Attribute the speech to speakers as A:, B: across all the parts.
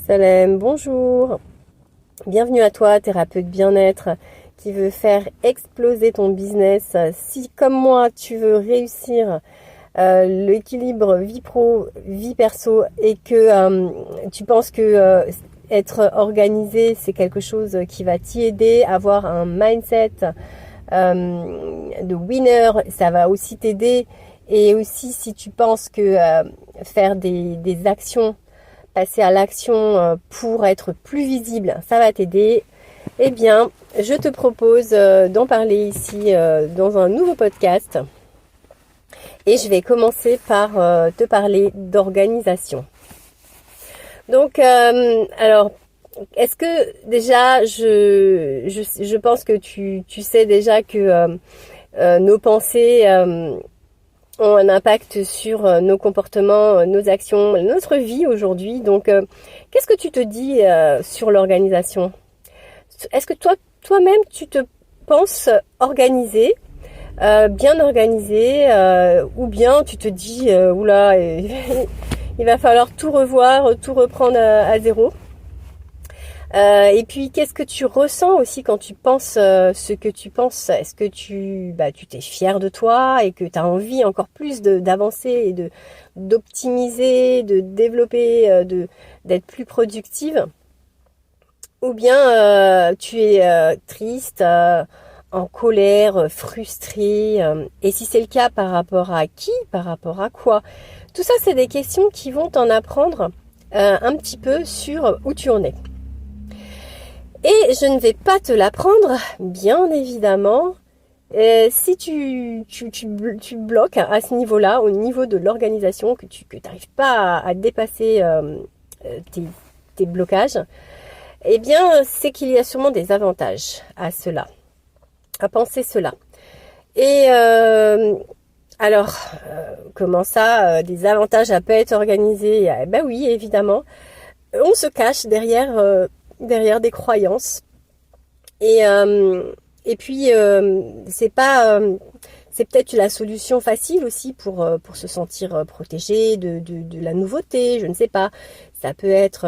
A: Salem, bonjour. Bienvenue à toi, thérapeute bien-être qui veut faire exploser ton business. Si, comme moi, tu veux réussir l'équilibre vie pro, vie perso et que tu penses que être organisé, c'est quelque chose qui va t'y aider, avoir un mindset de winner, ça va aussi t'aider. Et aussi, si tu penses que faire des actions, passer à l'action pour être plus visible, ça va t'aider, eh bien, je te propose d'en parler ici dans un nouveau podcast. Et je vais commencer par te parler d'organisation. Donc, alors, est-ce que déjà, je pense que tu sais déjà que nos pensées ont un impact sur nos comportements, nos actions, notre vie aujourd'hui. Donc, qu'est-ce que tu te dis sur l'organisation ? Est-ce que toi-même, tu te penses organisé, bien organisé, ou bien tu te dis, oula, il va falloir tout revoir, tout reprendre à zéro ? Et puis, qu'est-ce que tu ressens aussi quand tu penses ce que tu penses ? Est-ce que tu t'es fier de toi et que tu as envie encore plus d'avancer et d'optimiser, de développer, d'être plus productive ? Ou bien tu es triste, en colère, frustré ? Et si c'est le cas, par rapport à qui ? Par rapport à quoi ? Tout ça, c'est des questions qui vont t'en apprendre un petit peu sur où tu en es. Et je ne vais pas te l'apprendre, bien évidemment, si tu bloques à ce niveau-là, au niveau de l'organisation, que tu n'arrives pas à dépasser tes blocages, eh bien, c'est qu'il y a sûrement des avantages à cela, à penser cela. Et alors, comment ça, des avantages à pas être organisé ? Ben oui, évidemment, on se cache derrière des croyances et puis c'est peut-être la solution facile aussi pour se sentir protégé de la nouveauté, je ne sais pas. Ça peut être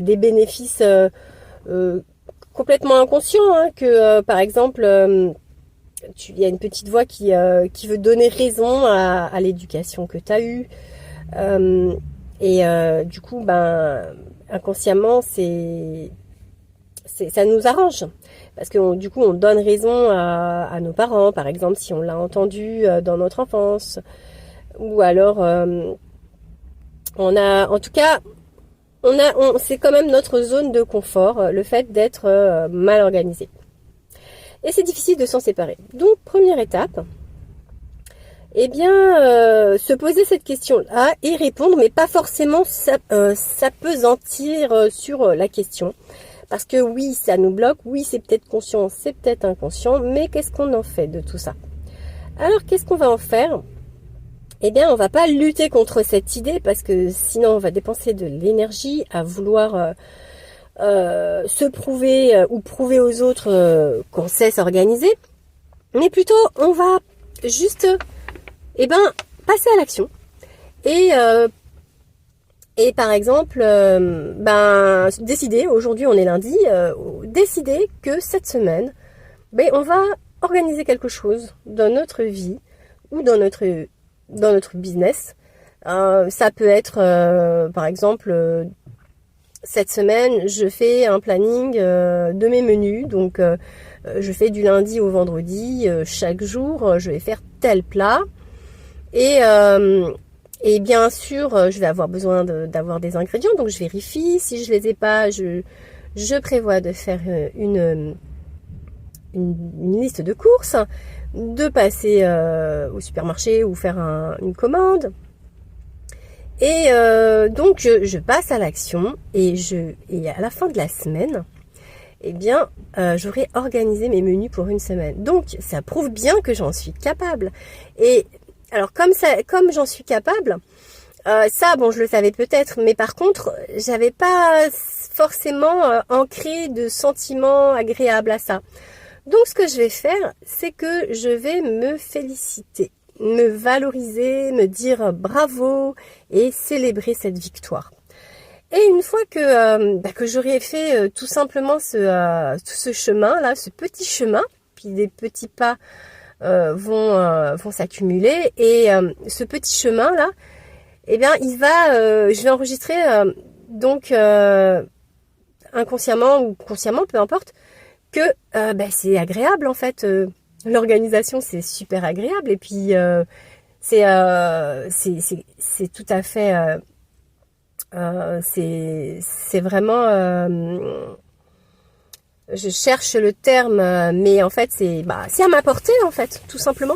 A: des bénéfices complètement inconscients, hein, que par exemple il y a une petite voix qui veut donner raison à l'éducation que tu as eue. Et du coup, inconsciemment, ça nous arrange. Parce que du coup, on donne raison à nos parents, par exemple, si on l'a entendu dans notre enfance. Ou alors, c'est quand même notre zone de confort, le fait d'être mal organisé. Et c'est difficile de s'en séparer. Donc, première étape, eh bien, se poser cette question-là et répondre, mais pas forcément s'appesantir sur la question. Parce que oui, ça nous bloque, oui, c'est peut-être conscient, c'est peut-être inconscient, mais qu'est-ce qu'on en fait de tout ça ? Alors, qu'est-ce qu'on va en faire ? Eh bien, on va pas lutter contre cette idée, parce que sinon, on va dépenser de l'énergie à vouloir se prouver ou prouver aux autres qu'on sait s'organiser. Mais plutôt, on va juste... passer à l'action et par exemple décider, aujourd'hui on est lundi, décider que cette semaine on va organiser quelque chose dans notre vie ou dans notre business. Ça peut être par exemple cette semaine je fais un planning de mes menus, donc je fais du lundi au vendredi, chaque jour je vais faire tel plat. Et bien sûr, je vais avoir besoin d'avoir des ingrédients, donc je vérifie. Si je les ai pas, je prévois de faire une liste de courses, de passer au supermarché ou faire une commande. Et donc je passe à l'action et à la fin de la semaine, eh bien, j'aurai organisé mes menus pour une semaine. Donc ça prouve bien que j'en suis capable. Et alors comme j'en suis capable, je le savais peut-être, mais par contre, j'avais pas forcément ancré de sentiments agréables à ça. Donc ce que je vais faire, c'est que je vais me féliciter. me valoriser, me dire bravo et célébrer cette victoire. Et une fois que j'aurai fait tout simplement tout ce chemin là, ce petit chemin, puis des petits pas vont s'accumuler, et ce petit chemin là, eh bien je vais enregistrer donc inconsciemment ou consciemment, peu importe, que c'est agréable en fait. L'organisation c'est super agréable, et puis c'est tout à fait c'est vraiment je cherche le terme, mais en fait c'est à ma portée en fait, tout simplement.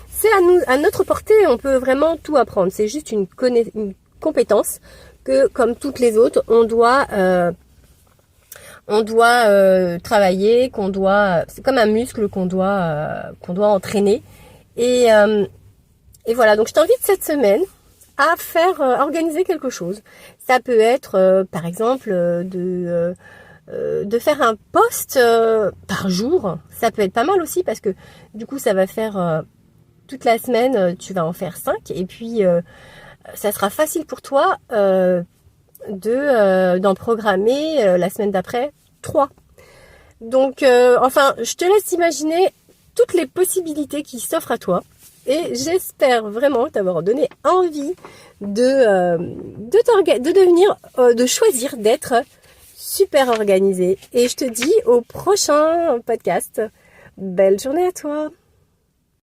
A: C'est à notre portée, on peut vraiment tout apprendre. C'est juste une compétence que, comme toutes les autres, on doit travailler, c'est comme un muscle qu'on doit entraîner. Et voilà, donc je t'invite cette semaine à faire organiser quelque chose. Ça peut être par exemple de faire un post par jour. Ça peut être pas mal aussi, parce que du coup ça va faire toute la semaine, tu vas en faire 5, et puis ça sera facile pour toi d'en programmer la semaine d'après 3. Donc je te laisse imaginer toutes les possibilités qui s'offrent à toi, et j'espère vraiment t'avoir donné envie de choisir d'être super organisé. Et je te dis au prochain podcast. Belle journée à toi!